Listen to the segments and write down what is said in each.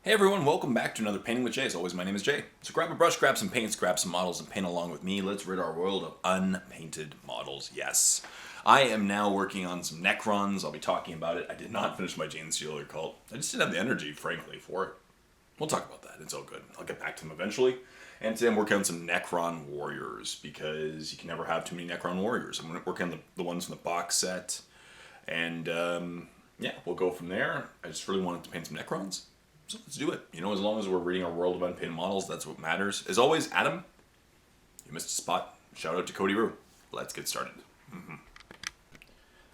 Hey everyone, welcome back to another Painting with Jay. As always, my name is Jay. So grab a brush, grab some paints, grab some models, and paint along with me. Let's rid our world of unpainted models. Yes. I am now working on some Necrons. I'll be talking about it. I did not finish my Jane Steeler cult. I just didn't have the energy, frankly, for it. We'll talk about that. It's all good. I'll get back to them eventually. And today I'm working on some Necron warriors because you can never have too many Necron warriors. I'm working on the ones from the box set. And yeah, we'll go from there. I just really wanted to paint some Necrons. So let's do it. You know, as long as we're reading our world of unpainted models, that's what matters. As always, Adam, you missed a spot. Shout out to Cody Rue. Let's get started.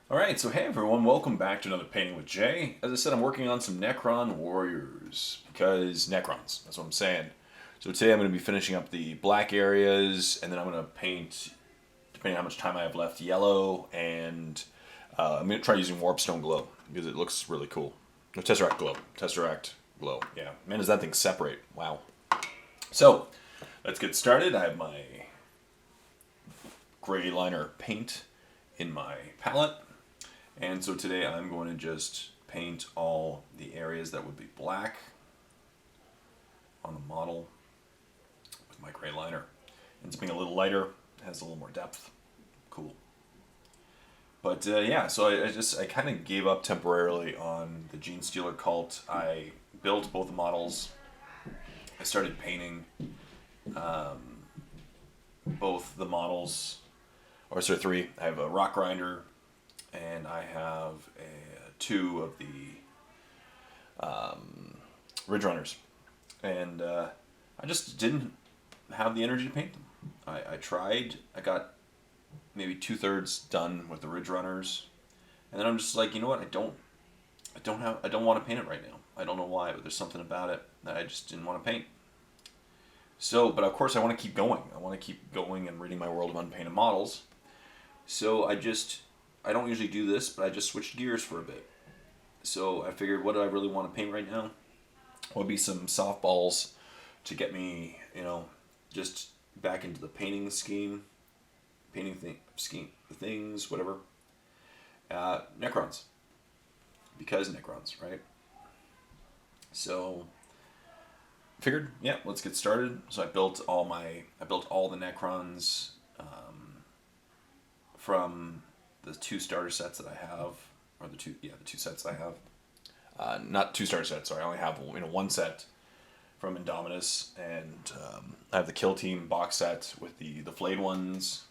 Alright, so hey everyone, welcome back to another Painting with Jay. As I said, I'm working on some Necron warriors, because Necrons, that's what I'm saying. So today I'm going to be finishing up the black areas, and then I'm going to paint, depending on how much time I have left, yellow, and I'm going to try using Warpstone Glow, because it looks really cool. No, Tesseract Glow. Tesseract Glow. Yeah. Man, does that thing separate. Wow. So, let's get started. I have my gray liner paint in my palette. And so today I'm going to just paint all the areas that would be black on the model with my gray liner. It's being a little lighter, has a little more depth. Cool. But yeah, so I kind of gave up temporarily on the Gene Steeler cult. I built both the models. I started painting both the models, or sorry, three. I have a rock grinder, and I have two of the ridge runners, and I just didn't have the energy to paint them. I tried. I got maybe 2/3 done with the ridge runners, and then I'm just like, you know what? I don't want to paint it right now. I don't know why, but there's something about it that I just didn't want to paint. So, but of course I want to keep going. I want to keep going and reading my world of unpainted models. So I don't usually do this, but I just switched gears for a bit. So I figured, what do I really want to paint right now? Would be some softballs to get me, you know, just back into the painting scheme. Things, whatever. Necrons. Because Necrons, right? So, figured, yeah, let's get started. So I built all the Necrons from the two starter sets that I have, or the two sets I have. Not two starter sets. Sorry, I only have one set from Indominus, and I have the Kill Team box set with the flayed ones.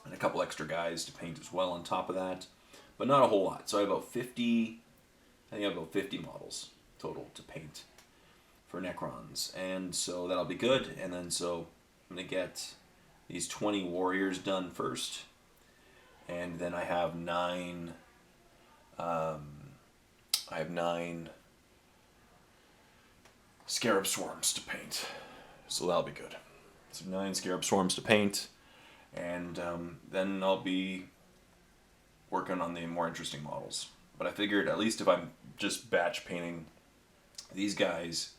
And a couple extra guys to paint as well on top of that, but not a whole lot. So I have about 50, I think I have about 50 models total to paint for Necrons, and so that'll be good. And then so I'm gonna get these 20 warriors done first, and then I have nine scarab swarms to paint, so that'll be good. So 9 scarab swarms to paint. And then I'll be working on the more interesting models. But I figured, at least if I'm just batch painting these guys,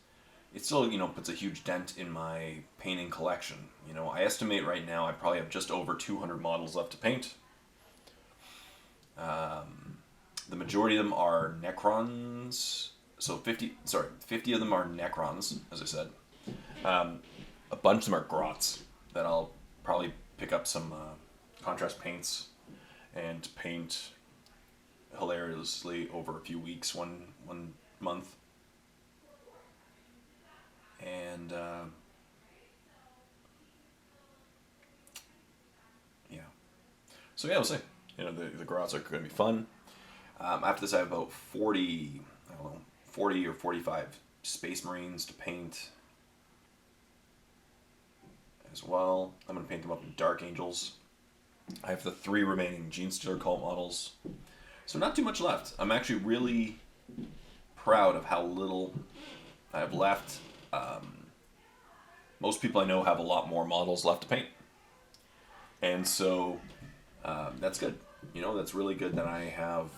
it still, puts a huge dent in my painting collection. I estimate right now I probably have just over 200 models left to paint. The majority of them are Necrons. So 50 of them are Necrons, as I said. A bunch of them are Grots that I'll probably pick up some contrast paints and paint hilariously over a few weeks, one month. And yeah. So yeah, we'll see. The Grots are going to be fun. After this I have about 40 or 45 Space Marines to paint as well. I'm going to paint them up in Dark Angels. I have the 3 remaining Gene Steeler cult models. So not too much left. I'm actually really proud of how little I have left. Most people I know have a lot more models left to paint. And so that's good. That's really good that I have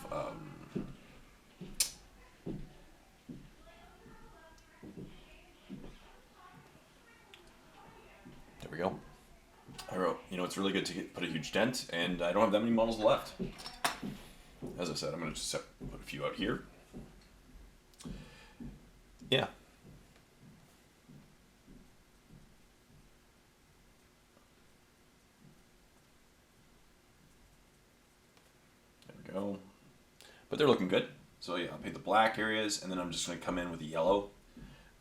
there we go. I wrote, it's really good to put a huge dent, and I don't have that many models left. As I said, I'm going to just put a few out here. Yeah, but they're looking good. So yeah, I'll paint the black areas, and then I'm just going to come in with the yellow.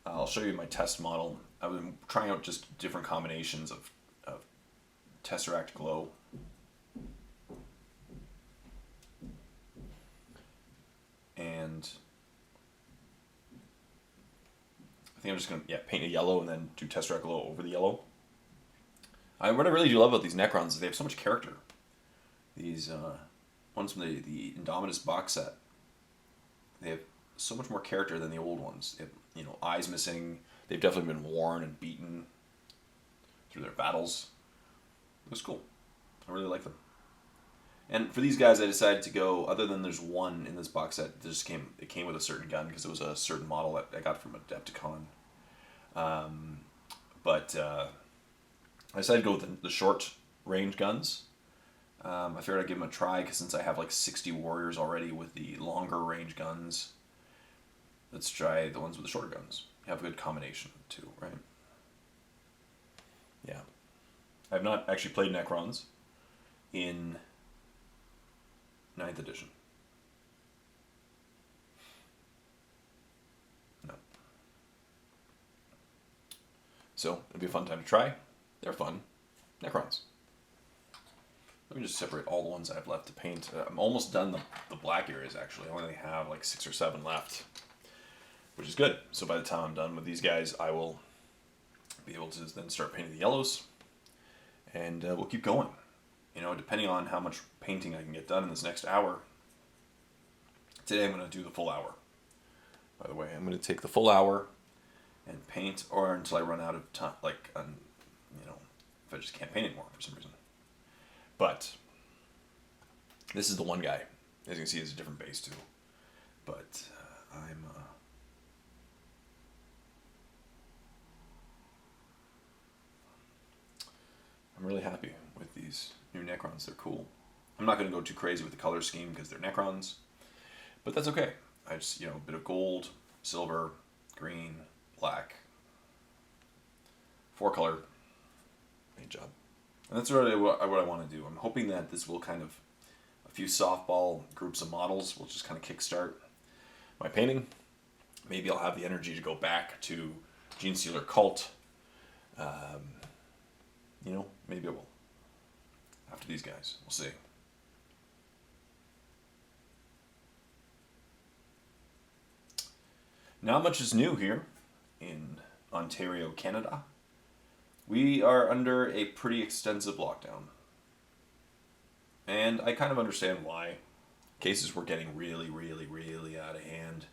I'll show you my test model. I've been trying out just different combinations of Tesseract Glow. And I think I'm just going to paint a yellow and then do Tesseract Glow over the yellow. What I really do love about these Necrons is they have so much character. These ones from the Indominus box set, they have so much more character than the old ones. They have, eyes missing. They've definitely been worn and beaten through their battles. It was cool. I really like them. And for these guys, I decided to go, other than there's one in this box set, it came with a certain gun because it was a certain model that I got from Adepticon. But I decided to go with the short range guns. I figured I'd give them a try because since I have like 60 warriors already with the longer range guns, let's try the ones with the shorter guns. You have a good combination too, right? Yeah. I've not actually played Necrons in 9th edition. No. So, it'll be a fun time to try. They're fun. Necrons. Let me just separate all the ones I have left to paint. I'm almost done the black areas, actually. I only have like 6 or 7 left, which is good. So by the time I'm done with these guys, I will be able to then start painting the yellows, and we'll keep going. Depending on how much painting I can get done in this next hour. Today I'm going to do the full hour. By the way, I'm going to take the full hour and paint, or until I run out of time, if I just can't paint anymore for some reason. But this is the one guy. As you can see, it's a different base too. But I'm really happy with these new Necrons. They're cool. I'm not going to go too crazy with the color scheme because they're Necrons, but that's okay. I just, a bit of gold, silver, green, black, 4-color paint job. And that's really what I want to do. I'm hoping that this will a few softball groups of models will just kind of kickstart my painting. Maybe I'll have the energy to go back to Gene Stealer Cult. Maybe I will. After these guys, we'll see. Not much is new here in Ontario, Canada. We are under a pretty extensive lockdown. And I kind of understand why. Cases were getting really, really, really out of hand.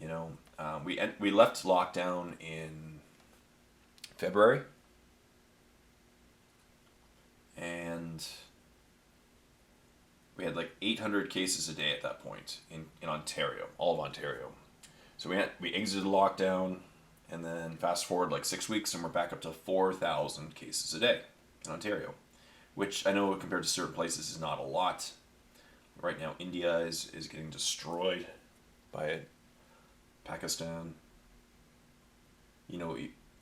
We left lockdown in February. And we had like 800 cases a day at that point in Ontario, all of Ontario. So we exited lockdown, and then fast forward like 6 weeks, and we're back up to 4,000 cases a day in Ontario, which I know compared to certain places is not a lot. Right now, India is getting destroyed by it. Pakistan.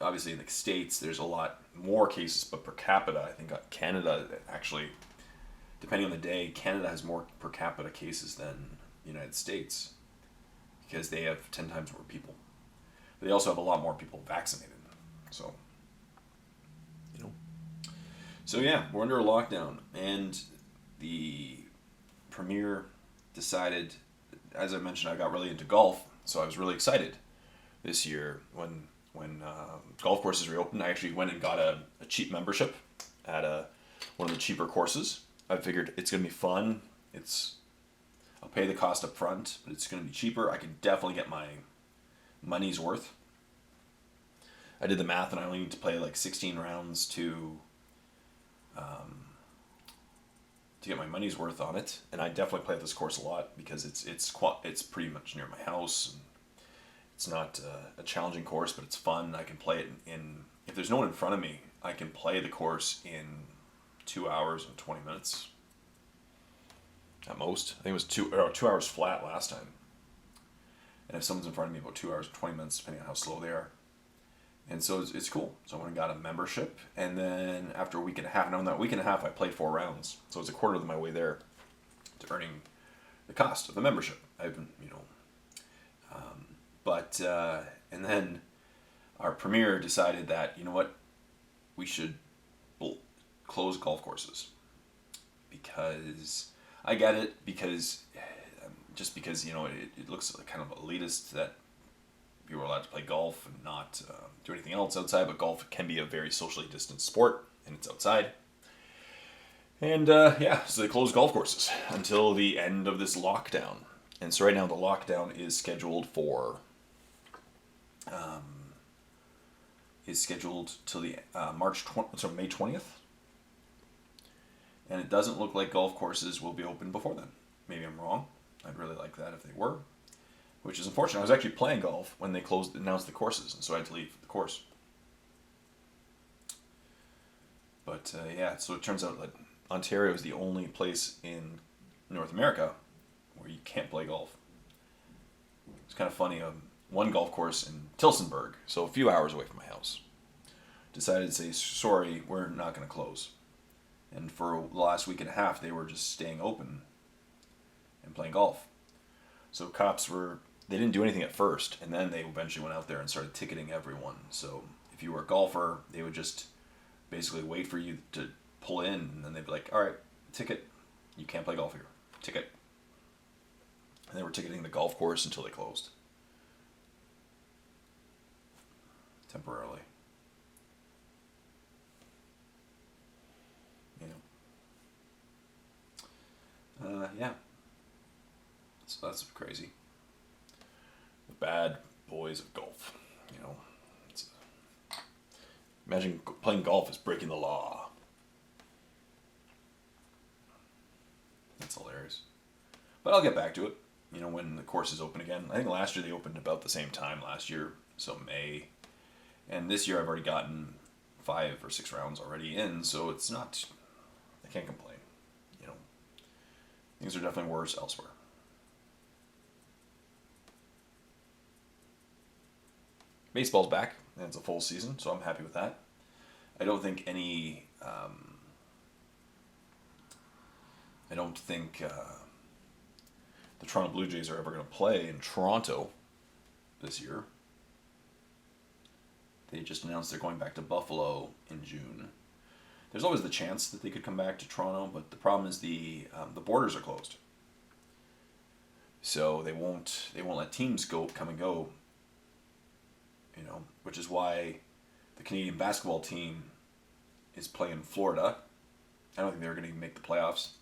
Obviously in the States, there's a lot more cases, but per capita, I think Canada actually, depending on the day, Canada has more per capita cases than the United States because they have 10 times more people. But they also have a lot more people vaccinated. So, So yeah, we're under a lockdown, and the Premier decided, as I mentioned, I got really into golf, so I was really excited this year when golf courses reopened. I actually went and got a cheap membership at one of the cheaper courses. I figured it's going to be fun. I'll pay the cost up front, but it's going to be cheaper. I can definitely get my money's worth. I did the math, and I only need to play like 16 rounds to get my money's worth on it. And I definitely play this course a lot because it's pretty much near my house. And it's not a challenging course, but it's fun. I can play it if there's no one in front of me, I can play the course in 2 hours and 20 minutes at most. I think it was 2 hours flat last time. And if someone's in front of me, about 2 hours and 20 minutes, depending on how slow they are. And so it's cool. So I went and got a membership, and then after a week and a half, and on that week and a half, I played 4 rounds. So it's a quarter of my way there to earning the cost of the membership. I've been, but and then our premier decided that, you know what, we should close golf courses, because I get it, because just because it looks kind of elitist that you were allowed to play golf and not do anything else outside, but golf can be a very socially distanced sport and it's outside. And so they closed golf courses until the end of this lockdown. And so right now the lockdown is scheduled for till the May 20th. And it doesn't look like golf courses will be open before then. Maybe I'm wrong. I'd really like that if they were, which is unfortunate. I was actually playing golf when they announced the courses, and so I had to leave the course. But so it turns out that Ontario is the only place in North America where you can't play golf. It's kind of funny. One golf course in Tillsonburg, so a few hours away from my house, decided to say, sorry, we're not going to close. And for the last week and a half, they were just staying open and playing golf. So cops they didn't do anything at first, and then they eventually went out there and started ticketing everyone. So if you were a golfer, they would just basically wait for you to pull in, and then they'd be like, all right, ticket, you can't play golf here, ticket. And they were ticketing the golf course until they closed. Temporarily. So that's crazy. The bad boys of golf, imagine playing golf is breaking the law. That's hilarious. But I'll get back to it, when the course is open again. I think last year they opened about the same time last year, so May. And this year I've already gotten 5 or 6 rounds already in, so it's not, I can't complain. Things are definitely worse elsewhere. Baseball's back, and it's a full season, so I'm happy with that. I don't think the Toronto Blue Jays are ever going to play in Toronto this year. They just announced they're going back to Buffalo in June. There's always the chance that they could come back to Toronto, but the problem is the borders are closed. So they won't let teams come and go. Which is why the Canadian basketball team is playing in Florida. I don't think they're going to make the playoffs.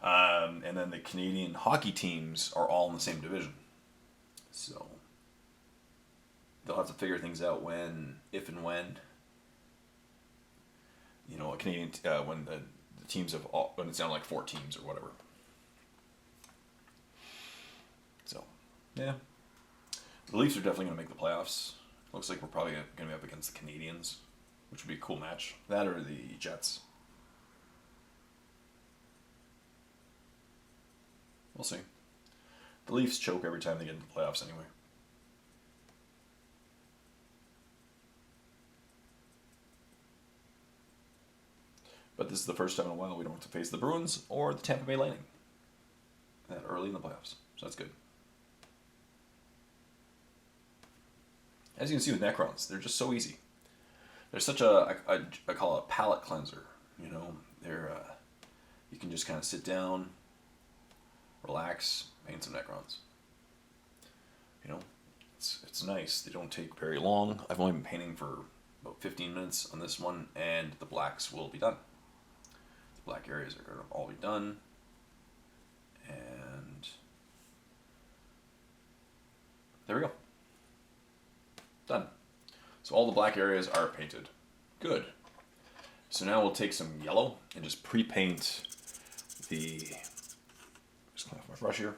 And then the Canadian hockey teams are all in the same division. So they'll have to figure things out if and when. A Canadian when the teams when it's down like 4 teams or whatever. So, yeah, the Leafs are definitely going to make the playoffs. Looks like we're probably going to be up against the Canadians, which would be a cool match. That or the Jets. We'll see. The Leafs choke every time they get into the playoffs anyway. But this is the first time in a while we don't have to face the Bruins or the Tampa Bay Lightning that early in the playoffs. So that's good. As you can see with Necrons, they're just so easy. They're such I call it a palate cleanser. They're you can just kind of sit down, relax, paint some Necrons. It's nice. They don't take very long. I've only been painting for about 15 minutes on this one, and the blacks will be done. The black areas are going to all be done, and there we go. Done. So all the black areas are painted. Good. So now we'll take some yellow and just pre-paint just clean off my brush here.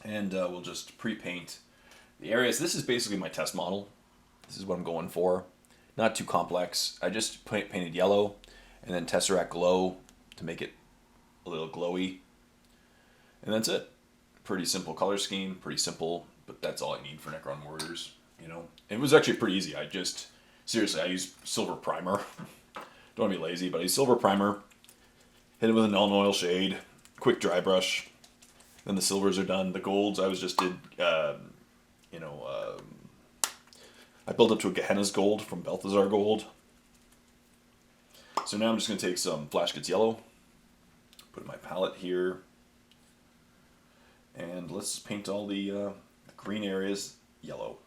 And we'll just pre-paint the areas. This is basically my test model. This is what I'm going for. Not too complex. I just painted yellow and then Tesseract Glow to make it a little glowy. And that's it. Pretty simple color scheme, pretty simple, but that's all I need for Necron Warriors. It was actually pretty easy. I used silver primer. Don't want to be lazy, but I used silver primer, hit it with a Null Oil shade, quick dry brush, Then the silvers are done. The golds, I was just did, you know, I built up to a Gehenna's gold from Balthazar gold. So now I'm just going to take some Flash Gets Yellow, put in my palette here, and let's paint all the green areas yellow.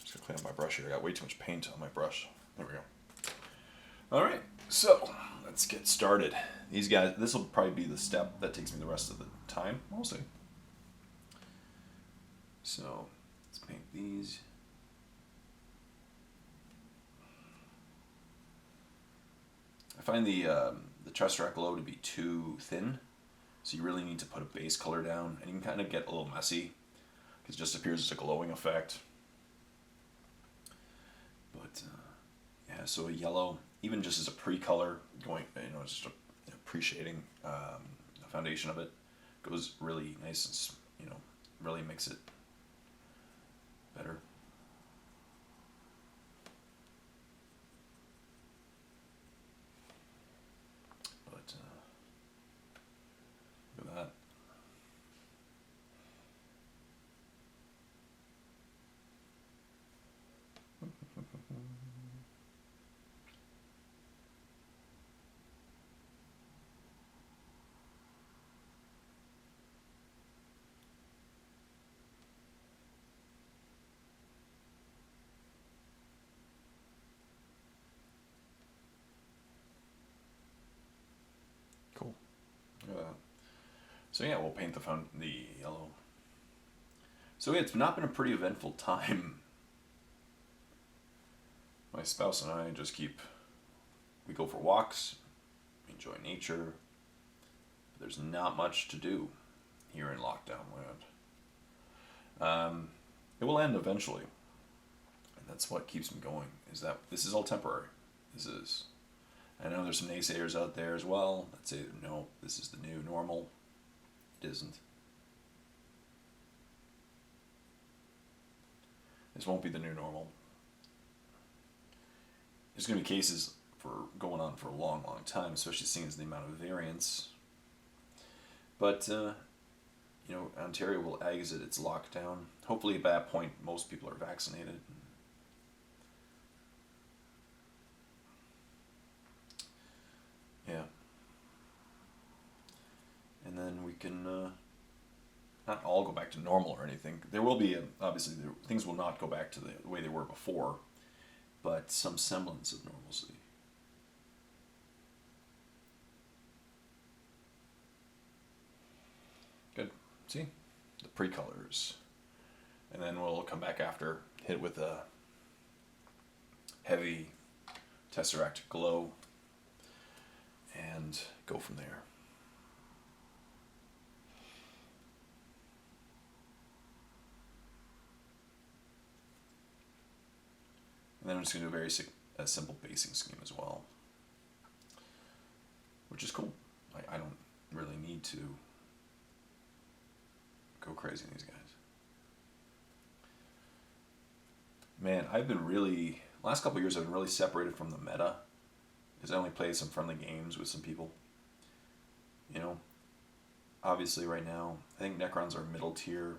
Just gonna clean up my brush here. I got way too much paint on my brush. There we go. All right, so let's get started. These guys, this will probably be the step that takes me the rest of the time. We'll see. So let's paint these. I find the Tesseract glow to be too thin, so you really need to put a base color down, and you can kind of get a little messy because it just appears as a glowing effect. But yeah, so a yellow, even just as a pre-color, going, you know, just a pre-shading the foundation of it, goes really nice and, you know, really makes it better. But look at that. Cool. Look at that. So yeah, we'll paint the yellow. So yeah, it's not been a pretty eventful time. My spouse and I just we go for walks, we enjoy nature. But there's not much to do here in lockdown land. It will end eventually, and that's what keeps me going. Is that this is all temporary. This is. I know there's some naysayers out there as well that say no, this is the new normal. It isn't. This won't be the new normal. There's going to be cases for going on for a long, long time, especially seeing as the amount of variants. But, you know, Ontario will exit its lockdown. Hopefully at that point most people are vaccinated. Yeah. And then we can not all go back to normal or anything. There will be, obviously, things will not go back to the way they were before, but some semblance of normalcy. Good. See? The pre-colors. And then we'll come back after, hit with a heavy Tesseract glow, and go from there. And then I'm just going to do a simple basing scheme as well, which is cool. I don't really need to go crazy in these guys. Man, last couple of years I've been really separated from the meta, because I only played some friendly games with some people. You know, obviously right now, I think Necrons are middle tier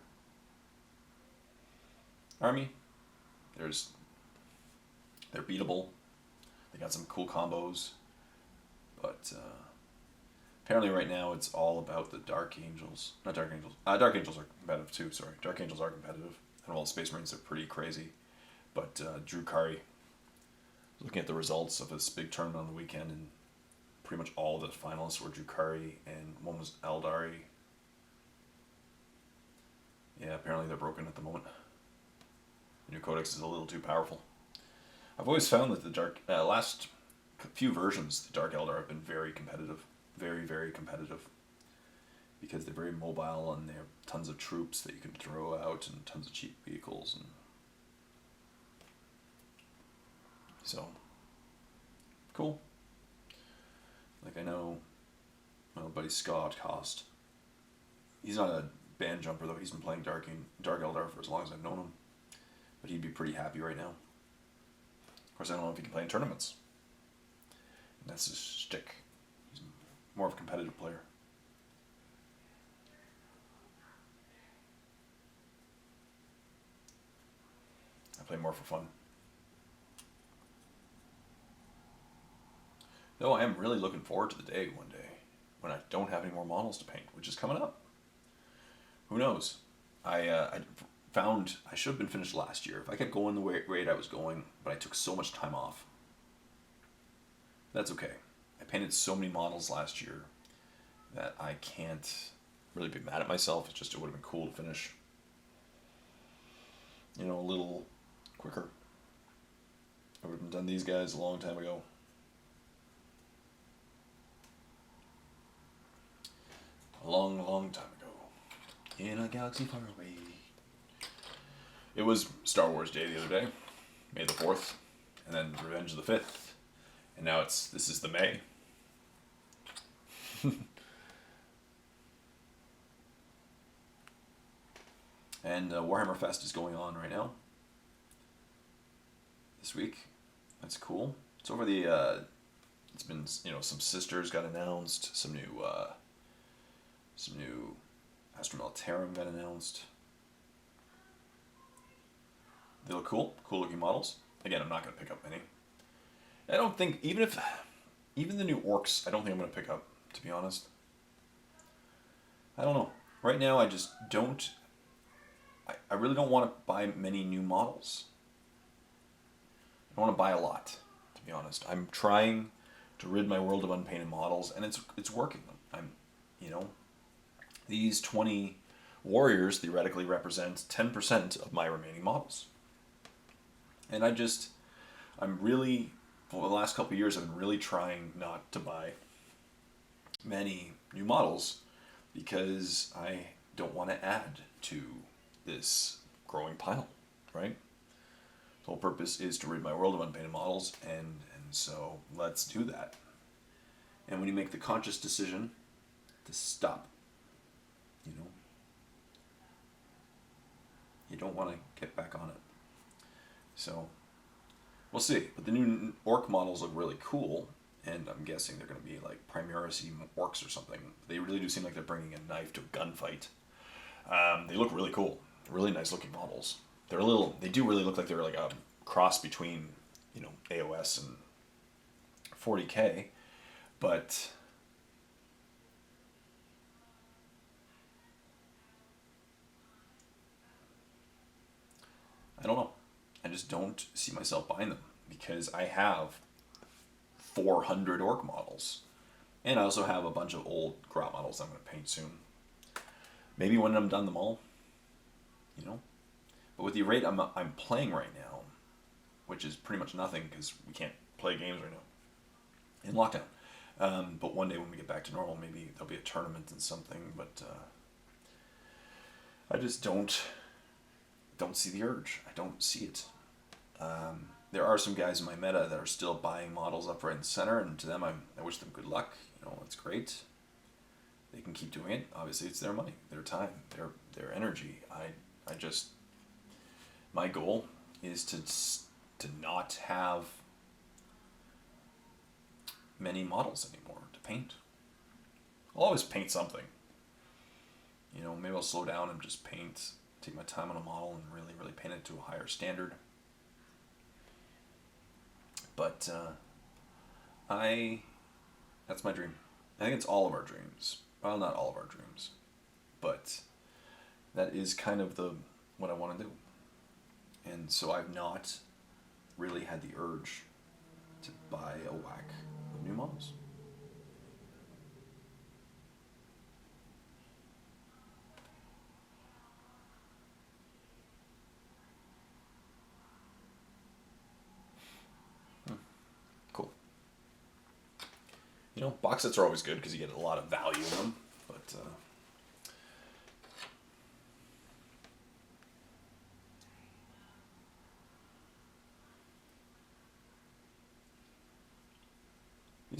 army. They're beatable. They got some cool combos, but apparently right now it's all about the Dark Angels. Not Dark Angels. Dark Angels are competitive too. Sorry, Dark Angels are competitive, and all the Space Marines are pretty crazy. But Drukhari, looking at the results of this big tournament on the weekend, and pretty much all the finalists were Drukhari, and one was Eldari. Yeah, apparently they're broken at the moment. The new codex is a little too powerful. I've always found that the last few versions, the Dark Eldar have been very competitive. Very, very competitive. Because they're very mobile and they have tons of troops that you can throw out and tons of cheap vehicles. And so, cool. Like I know my buddy Scott Cost. He's not a band jumper though. He's been playing Dark Eldar for as long as I've known him. But he'd be pretty happy right now. Of course, I don't know if he can play in tournaments. And that's his shtick. He's more of a competitive player. I play more for fun. Though I am really looking forward to the day one day when I don't have any more models to paint, which is coming up. Who knows? I found I should have been finished last year if I kept going the rate I was going, but I took so much time off. That's okay. I painted so many models last year that I can't really be mad at myself. It's just it would have been cool to finish, you know, a little quicker. I would have done these guys a long time ago. A long, long time ago. In a galaxy far away. It was Star Wars Day the other day. May the 4th. And then Revenge of the 5th. And now this is the May. And Warhammer Fest is going on right now. This week. That's cool. It's over the, it's been, you know, some sisters got announced, some new Astra Militarum got announced. They look cool. Cool looking models. Again, I'm not going to pick up any. I don't think, even the new orcs, I don't think I'm going to pick up, to be honest. I don't know. Right now, I just don't, I really don't want to buy many new models. I don't want to buy a lot, to be honest. I'm trying to rid my world of unpainted models, and it's working. You know, these 20 warriors theoretically represent 10% of my remaining models. And I'm really, for the last couple of years, I've been really trying not to buy many new models because I don't want to add to this growing pile, right? The whole purpose is to rid my world of unpainted models, and so let's do that. And when you make the conscious decision to stop, you know, you don't want to get back on it. So we'll see. But the new orc models look really cool, and I'm guessing they're going to be like Primaris orcs or something. They really do seem like they're bringing a knife to a gunfight. They look really cool. Really nice looking models. They do really look like they're like a cross between, you know, AOS and 40K, but I don't know. I just don't see myself buying them because I have 400 orc models, and I also have a bunch of old grot models I'm going to paint soon. Maybe when I'm done them all, you know. But with the rate I'm playing right now, which is pretty much nothing because we can't play games right now in lockdown. But one day when we get back to normal, maybe there'll be a tournament and something. But I just don't see the urge. I don't see it. There are some guys in my meta that are still buying models up right in the center, and to them, I wish them good luck. You know, it's great. They can keep doing it. Obviously, it's their money, their time, their energy. I just, my goal is to not have many models anymore to paint. I'll always paint something. You know, maybe I'll slow down and just paint, take my time on a model and really, really paint it to a higher standard. But that's my dream. I think it's all of our dreams. Well, not all of our dreams, but that is kind of what I want to do. And so I've not really had the urge to buy a whack of new models. Cool. You know, box sets are always good because you get a lot of value in them, but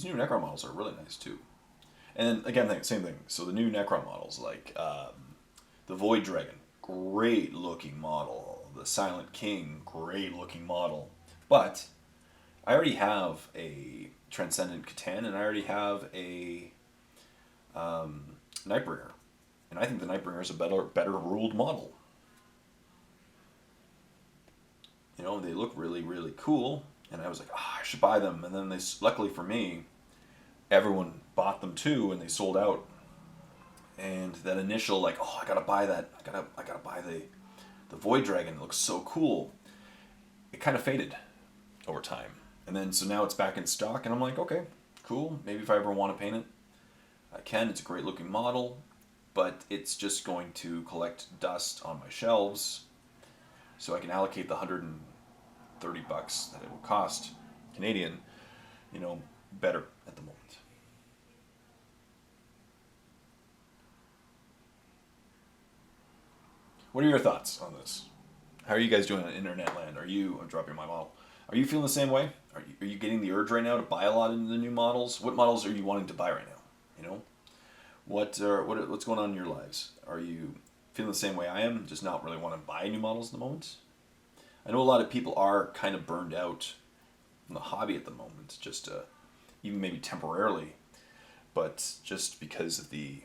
these new Necron models are really nice too. And again, same thing. So the new Necron models, like the Void Dragon, great looking model. The Silent King, great looking model. But I already have a Transcendent Catan, and I already have a Nightbringer, and I think the Nightbringer is a better ruled model. You know, they look really, really cool, and I was like, I should buy them. And then luckily for me, everyone bought them too, and they sold out. And that initial like, I gotta buy that. I gotta buy the Void Dragon. It looks so cool. It kind of faded over time, and then so now it's back in stock, and I'm like, okay, cool. Maybe if I ever want to paint it, I can. It's a great looking model, but it's just going to collect dust on my shelves, so I can allocate the $130 that it will cost Canadian, better at the moment. What are your thoughts on this? How are you guys doing on internet land? I'm dropping my model. Are you feeling the same way? Are you getting the urge right now to buy a lot of the new models? What models are you wanting to buy right now? What's going on in your lives? Are you feeling the same way I am? Just not really want to buy new models at the moment? I know a lot of people are kind of burned out from the hobby at the moment, just even maybe temporarily, but just because of the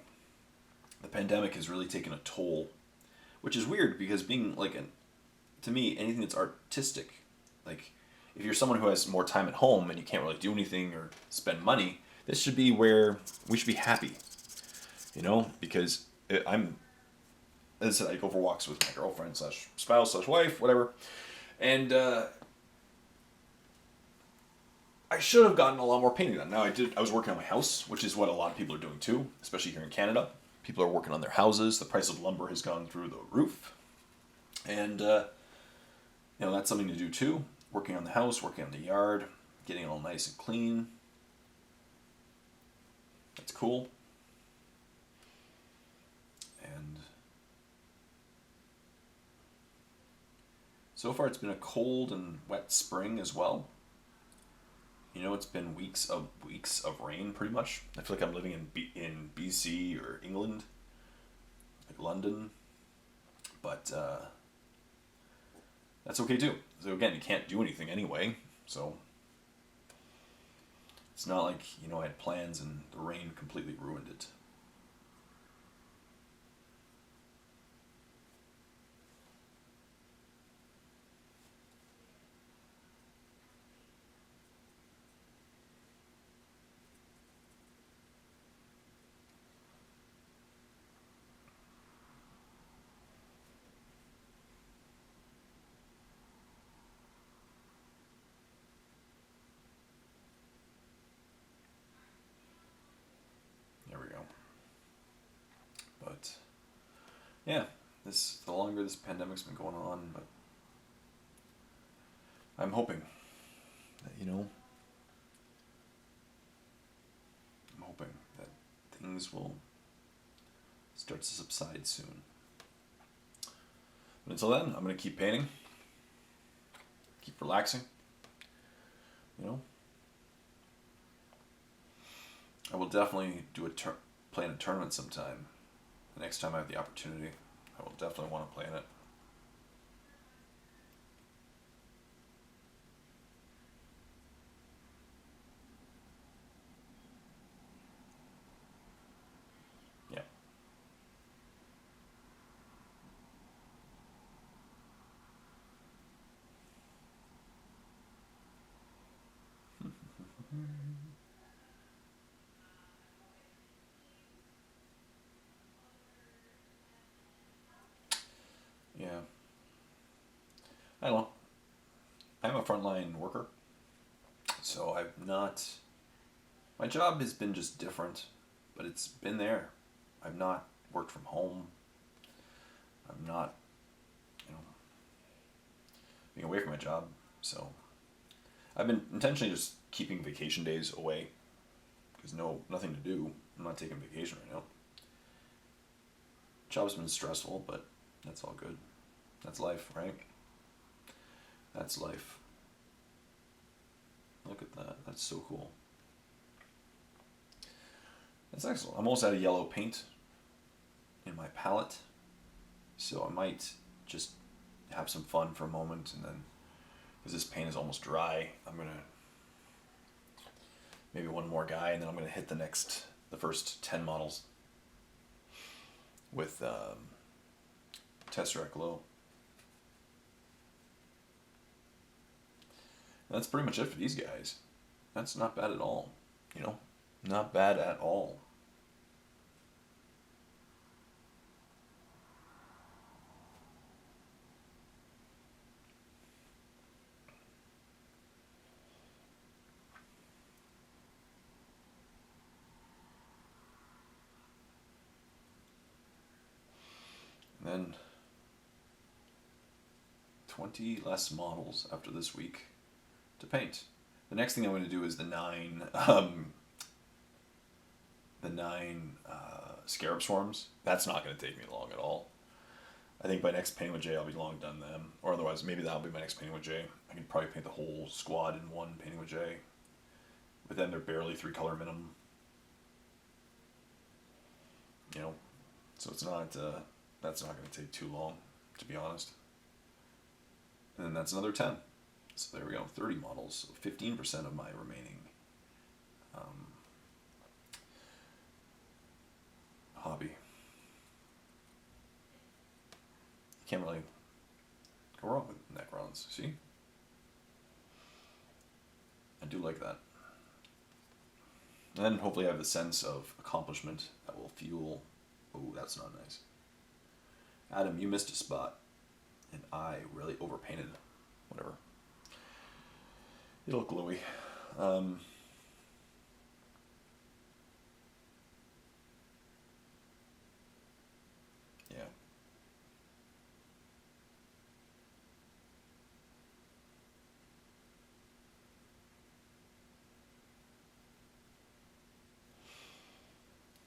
pandemic has really taken a toll, which is weird because being to me, anything that's artistic, like if you're someone who has more time at home and you can't really do anything or spend money, this should be where we should be happy, because as I said, I go for walks with my girlfriend / spouse / wife, whatever, and I should have gotten a lot more painting done. Now I was working on my house, which is what a lot of people are doing too, especially here in Canada. People are working on their houses. The price of lumber has gone through the roof, and that's something to do too. Working on the house, working on the yard, getting it all nice and clean. That's cool. And so far it's been a cold and wet spring as well. It's been weeks of rain pretty much. I feel like I'm living in BC or England, like London. But that's okay too. So again, you can't do anything anyway, so it's not like, I had plans and the rain completely ruined it. There we go. But yeah, the longer this pandemic's been going on, but I'm hoping that, I'm hoping that things will start to subside soon. But until then, I'm going to keep painting, keep relaxing, I will definitely play in a tournament sometime. The next time I have the opportunity, I will definitely want to play in it. Yeah. Yeah. I don't know. I'm a frontline worker, so my job has been just different, but it's been there. I've not worked from home. I'm not, being away from my job, so I've been intentionally just keeping vacation days away, because nothing to do. I'm not taking vacation right now. Job's been stressful, but that's all good. That's life, right? That's life. Look at that. That's so cool. That's excellent. I'm almost out of yellow paint in my palette, so I might just have some fun for a moment, and then, because this paint is almost dry, I'm gonna maybe one more guy, and then I'm gonna hit the first 10 models with Tesseract Glow. And that's pretty much it for these guys. That's not bad at all, you know, not bad at all. And then 20 less models after this week to paint. The next thing I'm going to do is the nine Scarab Swarms. That's not going to take me long at all. I think by next Painting with Jay I'll be long done them. Or otherwise, maybe that'll be my next Painting with Jay. I can probably paint the whole squad in one Painting with Jay. But then they're barely 3-color minimum. You know, so it's not, that's not going to take too long, to be honest. And then that's another 10. So there we go, 30 models, so 15% of my remaining hobby. You can't really go wrong with Necrons, see? I do like that. And then hopefully I have the sense of accomplishment that will fuel... Oh, that's not nice. Adam, you missed a spot. And I really overpainted. Whatever. It'll look glowy. Yeah.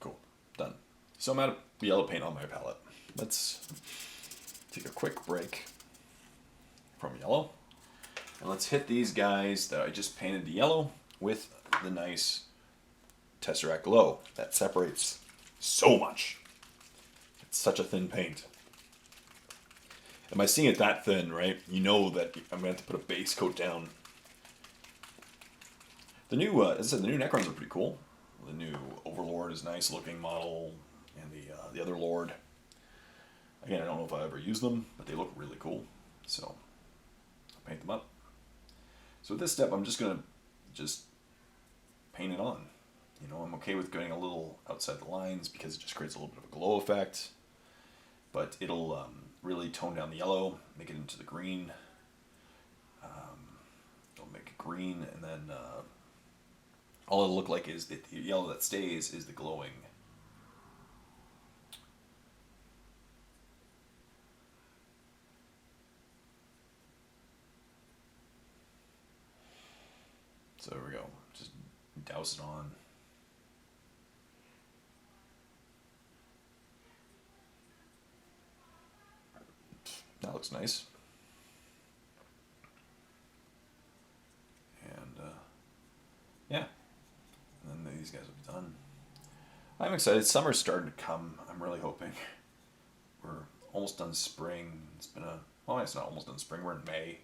Cool. Done. So I'm out of yellow paint on my palette. Let's take a quick break from yellow. And let's hit these guys that I just painted the yellow with the nice Tesseract Glow. That separates so much. It's such a thin paint. And by seeing it that thin, right, you know that I'm going to have to put a base coat down. The new, as I said, the new Necrons are pretty cool. The new Overlord is a nice looking model, and the other Lord. Again, I don't know if I ever use them, but they look really cool. So I'll paint them up. So with this step, I'm just going to paint it on. You know, I'm okay with going a little outside the lines because it just creates a little bit of a glow effect. But it'll really tone down the yellow, make it into the green. It'll make it green, and then all it'll look like is that the yellow that stays is the glowing. So there we go. Just douse it on. That looks nice. And yeah. And then these guys will be done. I'm excited. Summer's starting to come. I'm really hoping. We're almost done spring. It's been well, it's not almost done spring. We're in May.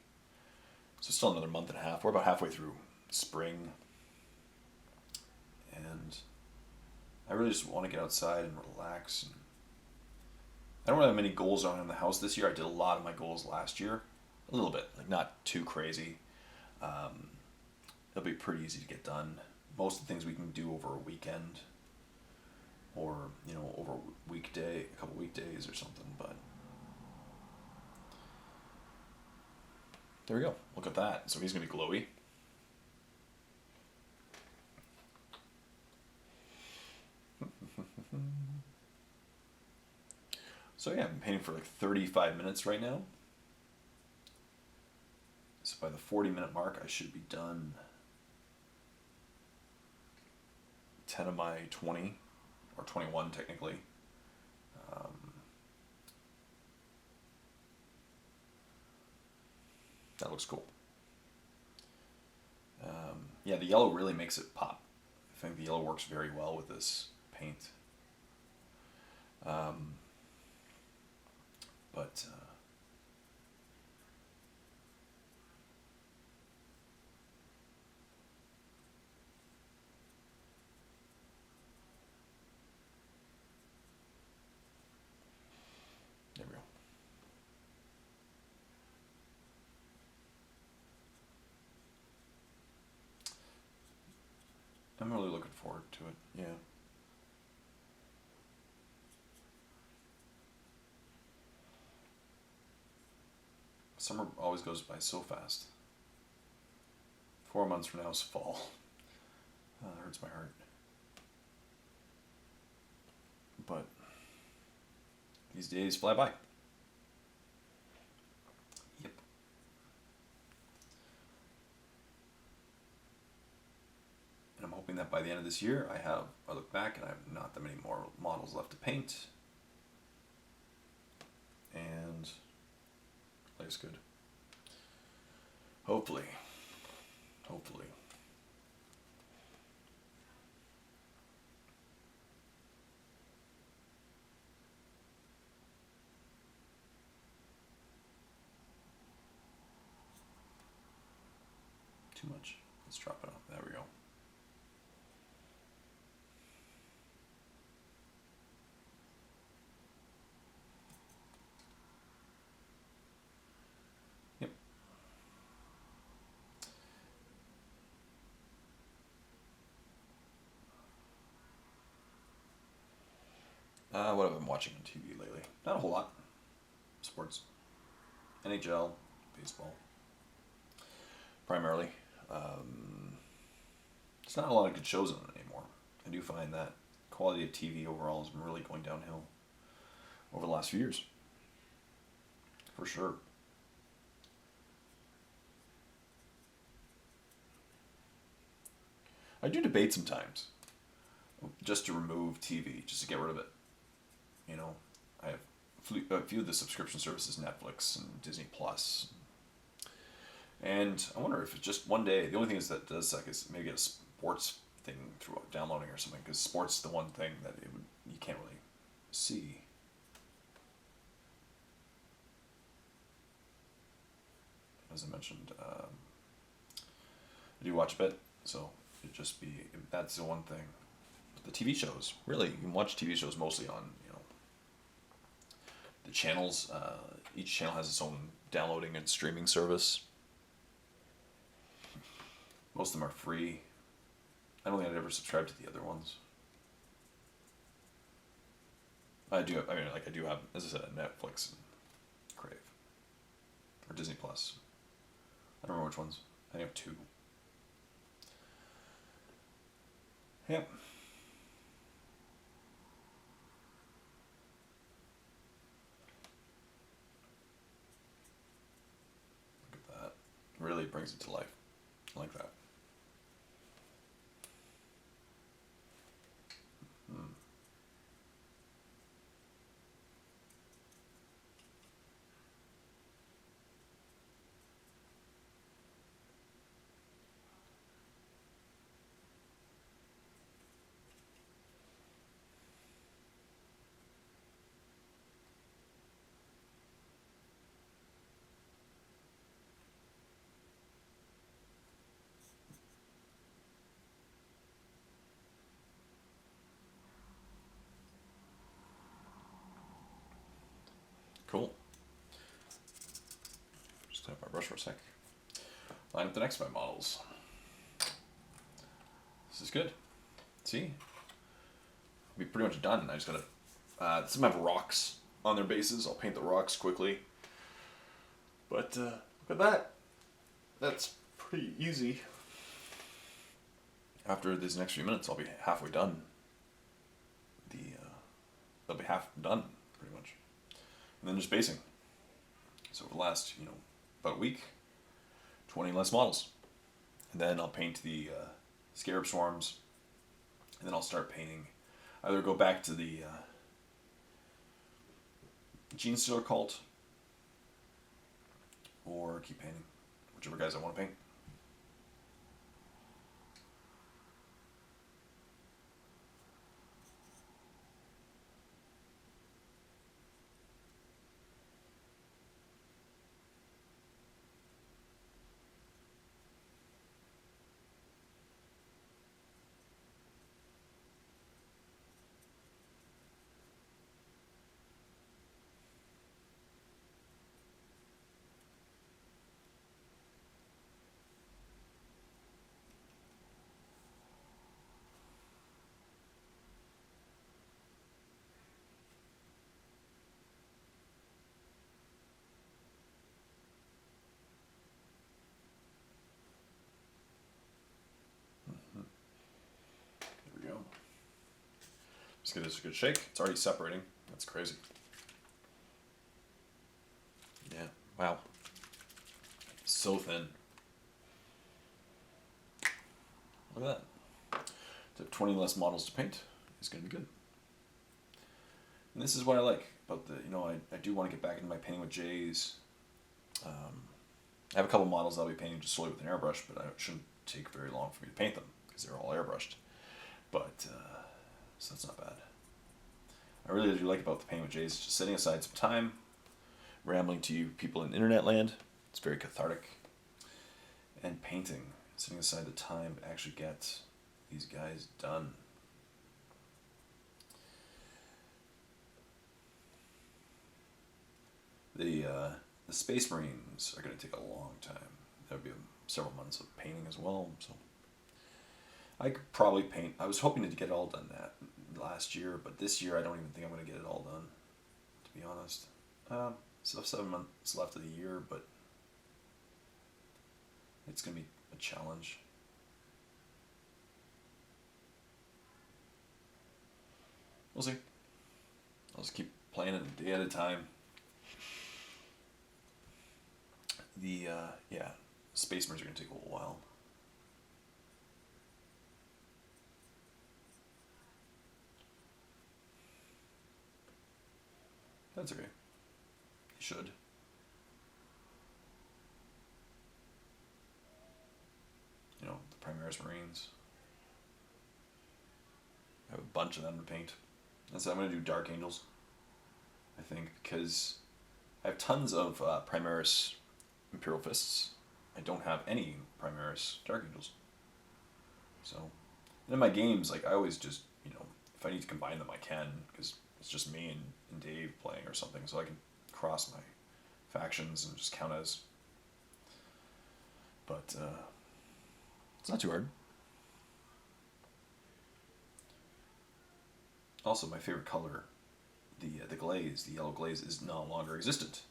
So still another month and a half. We're about halfway through spring. And I really just want to get outside and relax. And I don't really have many goals on in the house this year. I did a lot of my goals last year. A little bit, like not too crazy. It'll be pretty easy to get done. Most of the things we can do over a weekend, or you know, over a weekday, a couple weekdays or something. But there we go. Look at that. So he's gonna be glowy. So yeah, I'm painting for like 35 minutes right now. So by the 40-minute mark, I should be done 10 of my 20, or 21 technically. That looks cool. Yeah, the yellow really makes it pop. I think the yellow works very well with this paint. But there we go. I'm really looking forward to it. Yeah. Summer always goes by so fast. 4 months from now is fall. That hurts my heart. But these days fly by. Yep. And I'm hoping that by the end of this year, I look back and I have not that many more models left to paint. And life's good. Hopefully. Hopefully. Too much. Let's drop it off. There we go. Yep. What have I been watching on TV lately? Not a whole lot. Sports. NHL, baseball. Primarily. There's not a lot of good shows on it anymore. I do find that quality of TV overall has been really going downhill over the last few years. For sure. I do debate sometimes, just to remove TV, just to get rid of it. You know, I have a few of the subscription services, Netflix and Disney Plus. And I wonder if it's just one day. The only thing is that does suck is maybe get a sports thing through downloading or something, because sports is the one thing that you can't really see. As I mentioned, I do watch a bit, so it'd just be, that's the one thing. But the TV shows, really, you can watch TV shows mostly on, the channels. Each channel has its own downloading and streaming service. Most of them are free. I don't think I'd ever subscribe to the other ones. I do have, as I said, Netflix and Crave. Or Disney Plus. I don't remember which ones. I have 2. Yep. Look at that. Really brings it to life. I like that. Cool. Just tap my brush for a sec. Line up the next 5 models. This is good. See? I'll be pretty much done. I just gotta... some have rocks on their bases. I'll paint the rocks quickly. But look at that. That's pretty easy. After these next few minutes, I'll be halfway done. They'll be half done, pretty much. And then just basing. So for the last, about a week, 20 less models. And then I'll paint the Scarab Swarms. And then I'll start painting. Either go back to the Gene Stealer Cult, or keep painting. Whichever guys I want to paint. give this a good shake. It's already separating. That's crazy. Yeah, wow. So thin. Look at that. So 20 less models to paint is going to be good. And this is what I like about the, I do want to get back into my painting with J's. I have a couple models I'll be painting just solely with an airbrush, but it shouldn't take very long for me to paint them because they're all airbrushed. But, so that's not bad. I really do like about the painting with J's, just setting aside some time, rambling to you people in internet land. It's very cathartic. And painting, setting aside the time to actually get these guys done. The Space Marines are going to take a long time. There'll be several months of painting as well. So I could probably paint. I was hoping to get it all done that last year, but this year I don't even think I'm going to get it all done, to be honest. So 7 months left of the year, but it's going to be a challenge. We'll see. I'll just keep playing it a day at a time. The Space Marines are going to take a little while. That's okay. You should. The Primaris Marines. I have a bunch of them to paint. And so I'm going to do Dark Angels, I think, because I have tons of Primaris Imperial Fists. I don't have any Primaris Dark Angels. So, and in my games, I always just, if I need to combine them, I can, because it's just me and Dave playing or something, so I can cross my factions and just count as. But it's not too hard. Also, my favorite color, the glaze, the yellow glaze, is no longer existent,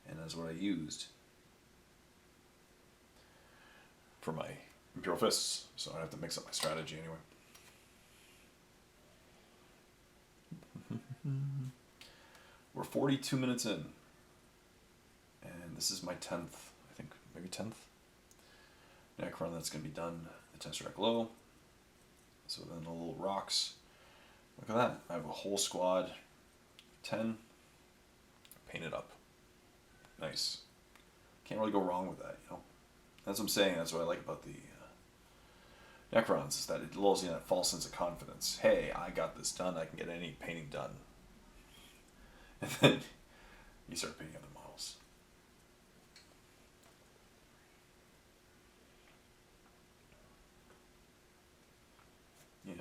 and that's what I used for my Imperial Fists, so I have to mix up my strategy anyway. We're 42 minutes in, and this is my 10th, I think, maybe 10th Necron that's going to be done, the Tesseract Glow. So then the little rocks. Look at that. I have a whole squad, 10, painted up. Nice. Can't really go wrong with that, That's what I'm saying. That's what I like about the Necrons, is that it lulls you in that false sense of confidence. Hey, I got this done. I can get any painting done. And then you start painting other models. Yeah.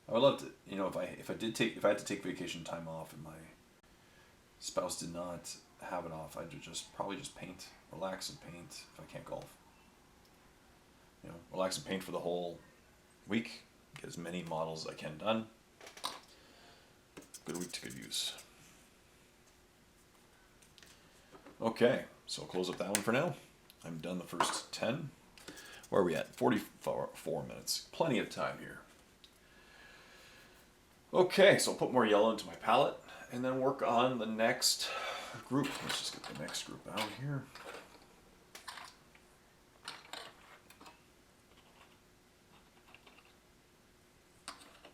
I would love to, if I had to take vacation time off and my spouse did not have it off, I'd probably just paint, relax and paint if I can't golf. Relax and paint for the whole week, get as many models as I can done. Good week to good use. Okay, so I'll close up that one for now. I'm done the first 10. Where are we at? 44 minutes. Plenty of time here. Okay, so I'll put more yellow into my palette and then work on the next group. Let's just get the next group out here.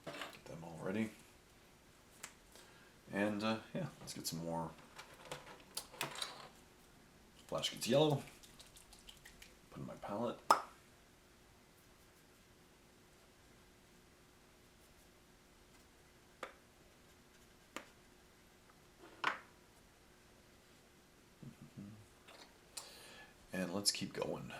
Get them all ready. And yeah, let's get some more. Flash gets yellow. Put in my palette. And let's keep going.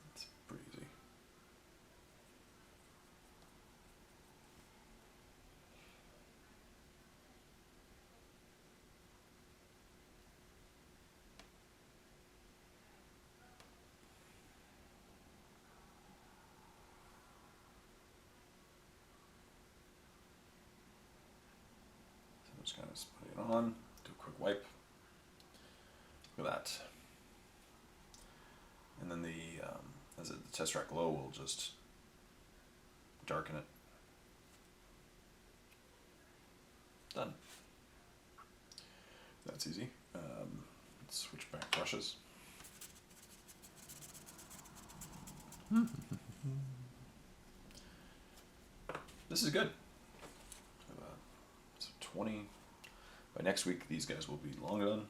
That's pretty easy. just kind of put it on, do a quick wipe. Look at that. And then the Tesseract Glow will just darken it. Done. That's easy. Let's switch back brushes. This is good. So 20. By next week, these guys will be long done.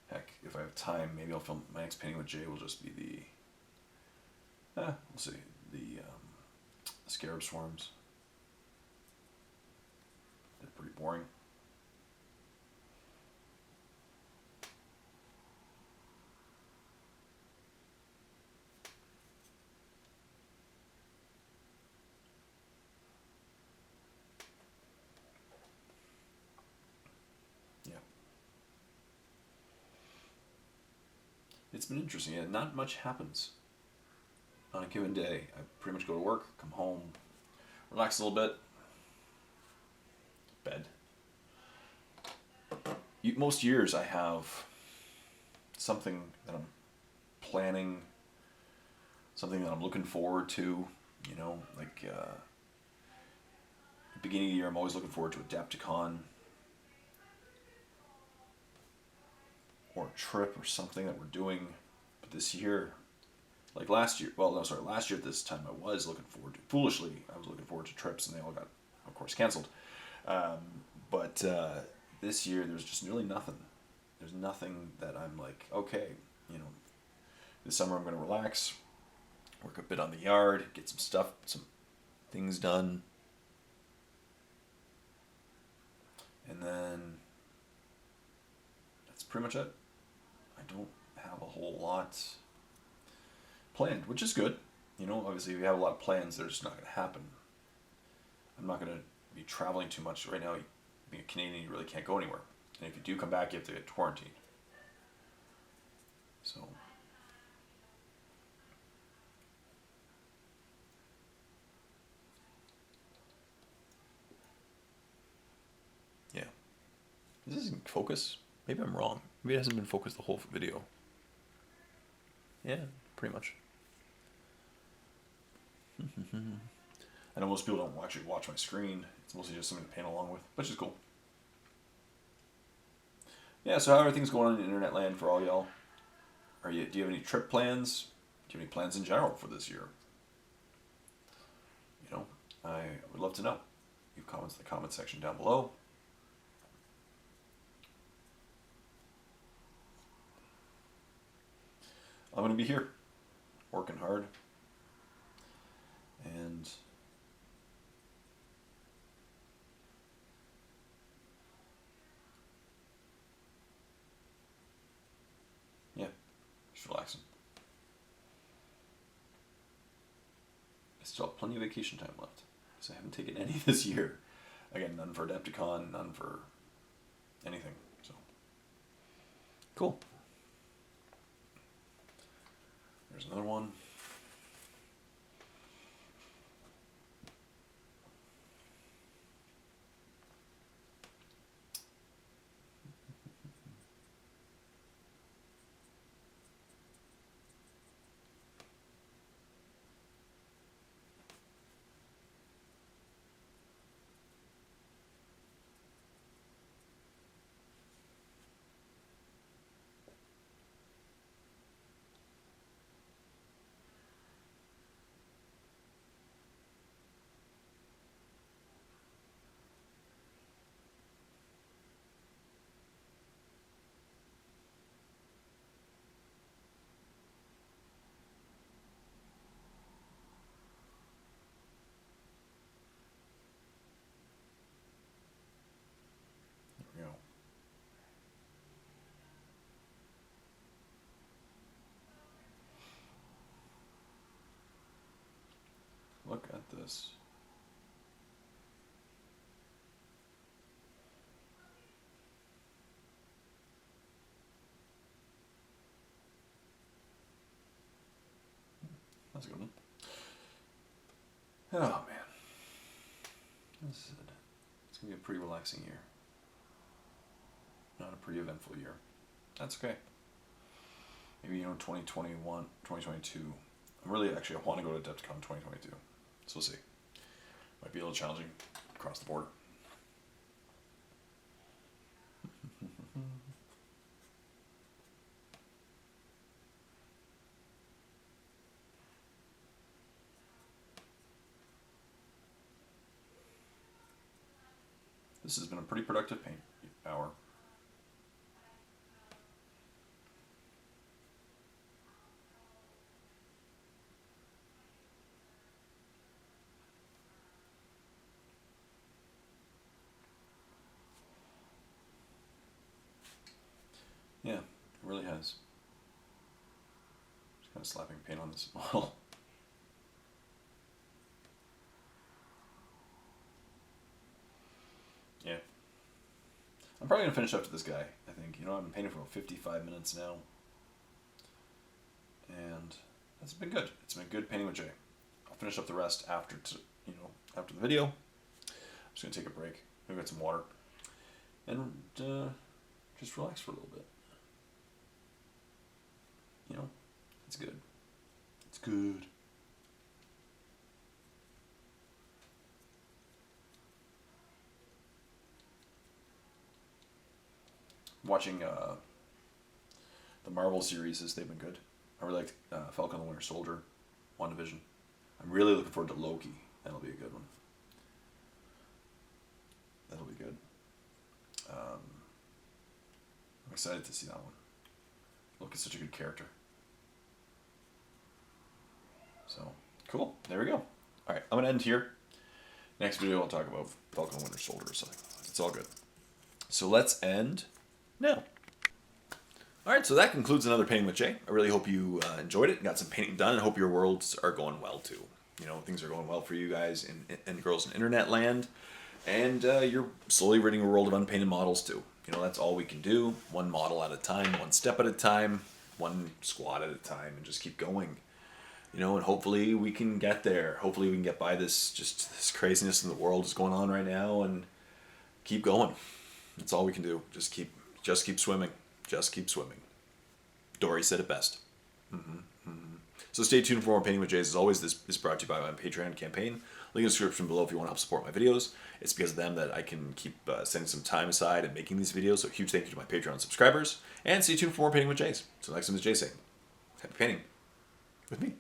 Heck, if I have time, maybe I'll film my next painting with Jay. Will just be the. We'll see. The scarab swarms. They're pretty boring. It's been interesting. Yeah, not much happens on a given day. I pretty much go to work, come home, relax a little bit, bed. Most years I have something that I'm planning, something that I'm looking forward to. You know, like beginning of the year, I'm always looking forward to Adepticon. Or a trip or something that we're doing. But this year, like last year, last year at this time I was looking forward to, foolishly, I was looking forward to trips and they all got, of course, canceled. But this year there's just really nothing. There's nothing that I'm like, okay, you know, this summer I'm going to relax, work a bit on the yard, get some things done. And then that's pretty much it. I don't have a whole lot planned, which is good. You know, obviously if you have a lot of plans, they're just not going to happen. I'm not going to be traveling too much. Right now, being a Canadian, you really can't go anywhere. And if you do come back, you have to get quarantined. So, yeah. This isn't focus. Maybe I'm wrong. Maybe it hasn't been focused the whole video. Yeah, pretty much. I know most people don't actually watch my screen. It's mostly just something to paint along with, which is cool. Yeah, so how are things going on in internet land for all y'all? Do you have any trip plans? Do you have any plans in general for this year? You know, I would love to know. Leave comments in the comment section down below. I'm going to be here, working hard, and yeah, just relaxing. I still have plenty of vacation time left, because I haven't taken any this year. Again, none for Adepticon, none for anything, so cool. There's another one. There we go. Look at this. That's a good one. Oh man. Let's going to be a pretty relaxing year. Not a pretty eventful year. That's okay. Maybe, 2021, 2022. I want to go to Adepticon 2022. So we'll see. Might be a little challenging across the board. This has been a pretty productive paint hour. Yeah, it really has. Just kind of slapping paint on this model. Yeah. I'm probably going to finish up to this guy, I think. I've been painting for about 55 minutes now. And that's been good. It's been good painting with Jay. I'll finish up the rest after the video. I'm just going to take a break. Go get some water. And just relax for a little bit. It's good. It's good. Watching the Marvel series, they've been good. I really liked Falcon and the Winter Soldier, WandaVision. I'm really looking forward to Loki. That'll be a good one. That'll be good. I'm excited to see that one. Loki's such a good character. So, cool. There we go. Alright, I'm going to end here. Next video I'll talk about Falcon and Winter Soldier or something. It's all good. So let's end now. Alright, so that concludes another Painting with Jay. I really hope you enjoyed it and got some painting done, and hope your worlds are going well too. Things are going well for you guys and girls in internet land, and you're slowly ridding a world of unpainted models too. That's all we can do. One model at a time, one step at a time, one squad at a time, and just keep going. And hopefully we can get there. Hopefully we can get by this craziness in the world is going on right now, and keep going. That's all we can do. Just keep swimming. Just keep swimming. Dory said it best. So stay tuned for more Painting with Jays. As always, this is brought to you by my Patreon campaign. Link in the description below if you want to help support my videos. It's because of them that I can keep setting some time aside and making these videos. So huge thank you to my Patreon subscribers. And stay tuned for more Painting with Jays. So next time is Jay saying, happy painting with me.